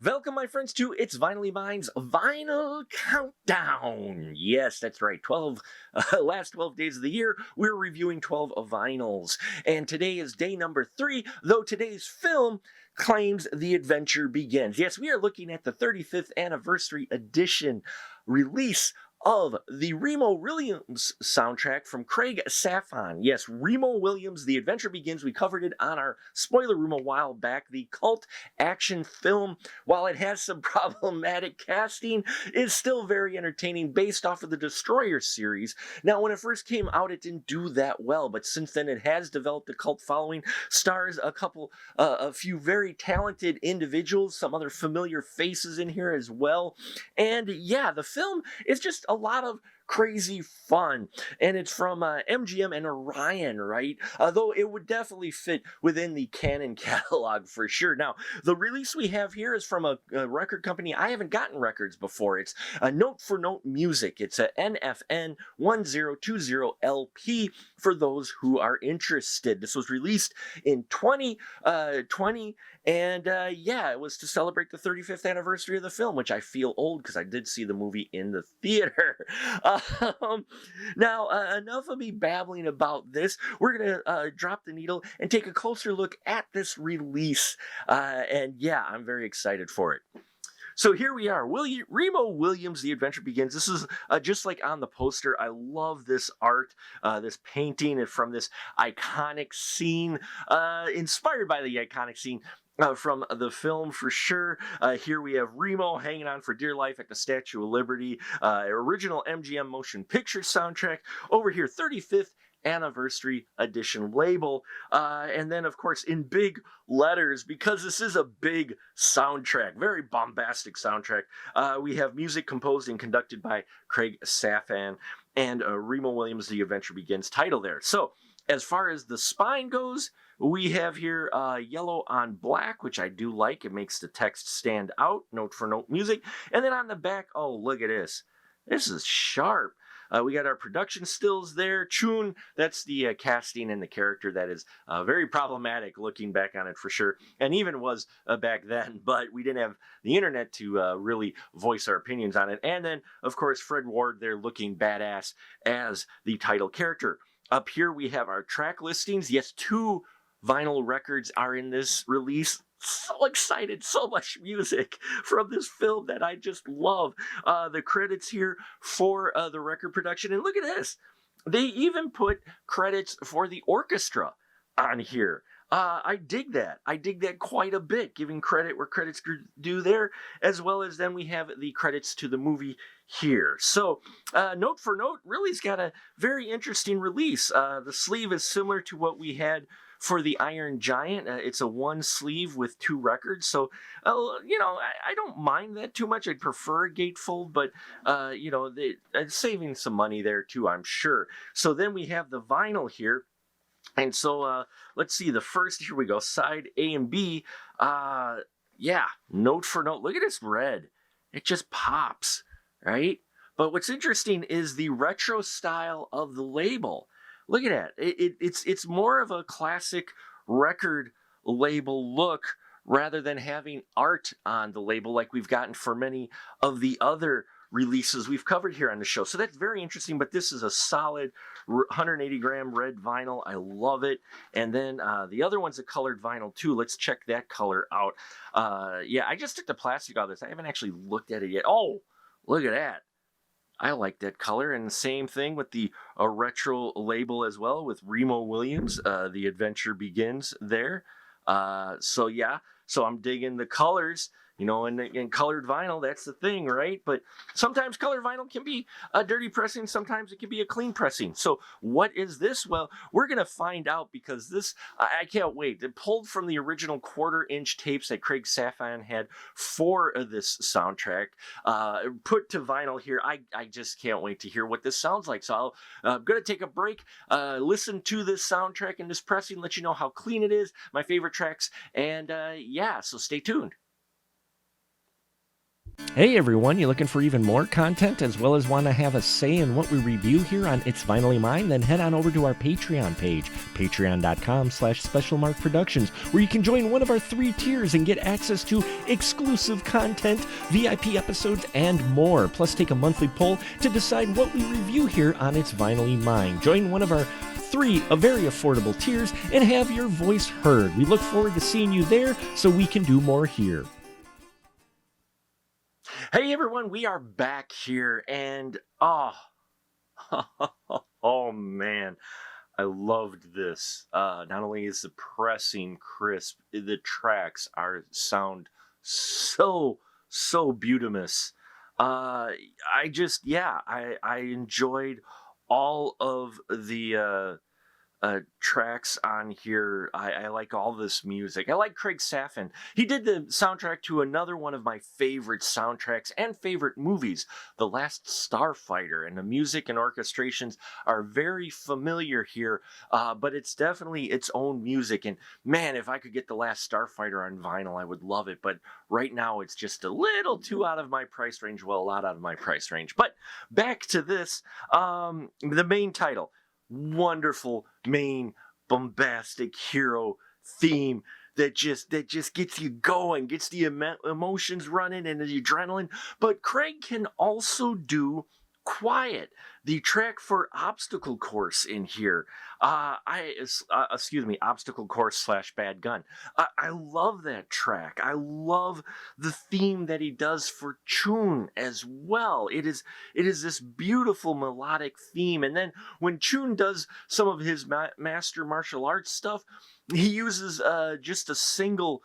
Welcome, my friends, to It's Vinylly Mine's Vinyl Countdown. Yes, that's right. 12 last 12 days of the year, we're reviewing 12 vinyls. And today is day number 3, though today's film claims the adventure begins. Yes, we are looking at the 35th anniversary edition release of the Remo Williams soundtrack from Craig Safan. Yes, Remo Williams, The Adventure Begins. We covered it on our spoiler room a while back. The cult action film, while it has some problematic casting, is still very entertaining based off of the Destroyer series. Now, when it first came out, it didn't do that well, but since then it has developed a cult following, stars a few very talented individuals, some other familiar faces in here as well. And yeah, the film is just a lot of crazy fun, and it's from MGM and Orion, right? Though it would definitely fit within the Canon catalog for sure. Now, the release we have here is from a record company I haven't gotten records before. It's a Note for Note Music. It's a NFN 1020 LP for those who are interested. This was released in 2020, and yeah, it was to celebrate the 35th anniversary of the film, which I feel old because I did see the movie in the theater. Now, enough of me babbling about this. We're going to drop the needle and take a closer look at this release. And yeah, I'm very excited for it. So here we are, Remo Williams, The Adventure Begins. This is just like on the poster. I love this art, this painting from this iconic scene, inspired by the iconic scene from the film for sure. Here we have Remo hanging on for dear life at the Statue of Liberty, original MGM motion picture soundtrack. Over here, 35th anniversary edition label, and then of course in big letters, because this is a big soundtrack, very bombastic soundtrack, we have music composed and conducted by Craig Safan, and Remo Williams, The Adventure Begins title there. So as far as the spine goes, we have here yellow on black, which I do like. It makes the text stand out, note for note music. And then on the back, oh, look at this. This is sharp. We got our production stills there. Chun, that's the casting and the character that is very problematic looking back on it for sure. And even was back then, but we didn't have the internet to really voice our opinions on it. And then, of course, Fred Ward there looking badass as the title character. Up here we have our track listings. Yes, 2 vinyl records are in this release. So excited, so much music from this film that I just love. The credits here for the record production. And look at this. They even put credits for the orchestra on here. I dig that. I dig that quite a bit, giving credit where credit's due there, as well as then we have the credits to the movie here. So, note for note, really's got a very interesting release. The sleeve is similar to what we had for the Iron Giant. It's a 1 sleeve with 2 records, so you know, I don't mind that too much. I'd prefer a gatefold, but you know, saving some money there too, I'm sure. So then we have the vinyl here. And so let's see, the first, here we go, side A and B. Yeah, note for note. Look at this red. It just pops, right? But what's interesting is the retro style of the label. Look at that. It's more of a classic record label look rather than having art on the label like we've gotten for many of the other releases we've covered here on the show. So that's very interesting, but this is a solid 180 gram red vinyl. I love it. And then the other one's a colored vinyl too. Let's check that color out. Yeah, I just took the plastic out of this. I haven't actually looked at it yet. Oh, look at that. I like that color. And the same thing with the retro label as well with Remo Williams. The Adventure Begins there. So yeah, so I'm digging the colors. You know, and colored vinyl, that's the thing, right? But sometimes colored vinyl can be a dirty pressing. Sometimes it can be a clean pressing. So what is this? Well, we're going to find out, because this, I can't wait. It pulled from the original 1/4-inch tapes that Craig Safan had for this soundtrack. Put to vinyl here. I just can't wait to hear what this sounds like. So I'm going to take a break, listen to this soundtrack and this pressing, let you know how clean it is, my favorite tracks. And yeah, so stay tuned. Hey everyone, you looking for even more content as well as want to have a say in what we review here on It's Finally Mine? Then head on over to our Patreon page, patreon.com/specialmarkproductions, where you can join one of our 3 tiers and get access to exclusive content, VIP episodes, and more. Plus take a monthly poll to decide what we review here on It's Finally Mine. Join one of our 3 very affordable tiers and have your voice heard. We look forward to seeing you there so we can do more here. Hey everyone, we are back here, and oh man, I loved this. Not only is the pressing crisp, the tracks sound so beautimous. I enjoyed all of the tracks on here. I like all this music. I like Craig Safin. He did the soundtrack to another one of my favorite soundtracks and favorite movies, The Last Starfighter, and the music and orchestrations are very familiar here, but it's definitely its own music. And man, if I could get The Last Starfighter on vinyl, I would love it, but right now it's just a little too out of my price range. Well, a lot out of my price range. But back to this, the main title. Wonderful main bombastic hero theme that just gets you going, gets the emotions running and the adrenaline. But Craig can also do Quiet, the track for Obstacle Course in here. Obstacle Course / Bad Gun. I love that track. I love the theme that he does for Chun as well. It is this beautiful melodic theme. And then when Chun does some of his master martial arts stuff, he uses just a single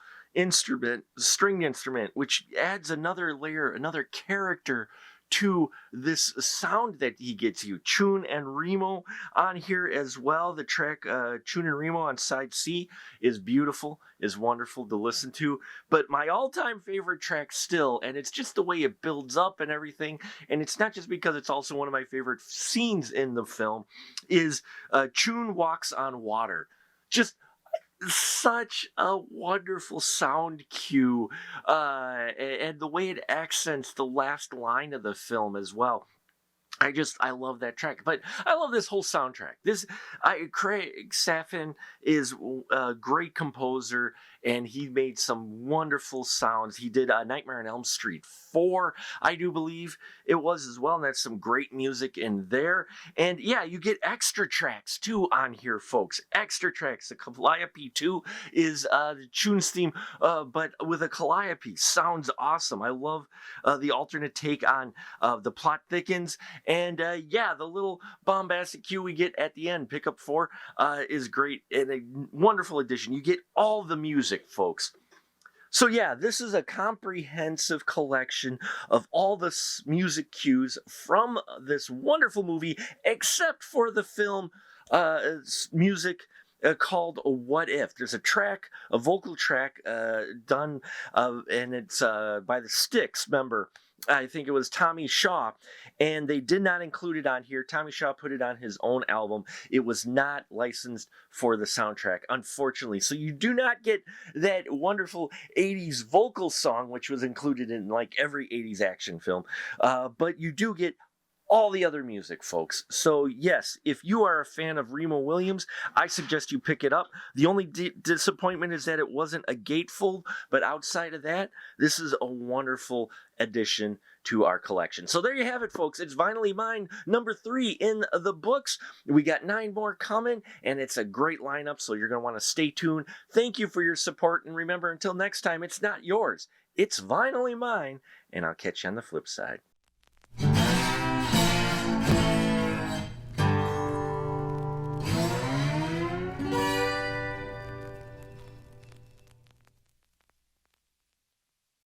stringed instrument, which adds another layer, another character to this sound that he gets you. Chun and Remo on here as well. The track Chun and Remo on side C is beautiful, is wonderful to listen to. But my all-time favorite track still, and it's just the way it builds up and everything, and it's not just because it's also one of my favorite scenes in the film, is Chun Walks on Water. Just such a wonderful sound cue, and the way it accents the last line of the film as well. I love that track, but I love this whole soundtrack. Craig Safin is a great composer, and he made some wonderful sounds. He did Nightmare on Elm Street 4, I do believe it was as well, and that's some great music in there. And yeah, you get extra tracks too on here, folks. Extra tracks. The Calliope 2 is the Chun's theme, but with a Calliope. Sounds awesome. I love the alternate take on The Plot Thickens. And the little bombastic cue we get at the end, pickup 4, is great and a wonderful addition. You get all the music, folks. So yeah, this is a comprehensive collection of all the music cues from this wonderful movie, except for the film music called What If. There's a track, a vocal track done, and it's by the Styx member. I think it was Tommy Shaw, and they did not include it on here. Tommy Shaw put it on his own album. It was not licensed for the soundtrack, unfortunately. So you do not get that wonderful 80s vocal song, which was included in like every 80s action film, but you do get all the other music, folks. So yes, if you are a fan of Remo Williams, I suggest you pick it up. The only disappointment is that it wasn't a gatefold, but outside of that, this is a wonderful addition to our collection. So there you have it, folks. It's Finally Mine, number 3 in the books. We got 9 more coming, and it's a great lineup, so you're going to want to stay tuned. Thank you for your support, and remember, until next time, it's not yours. It's Finally Mine, and I'll catch you on the flip side.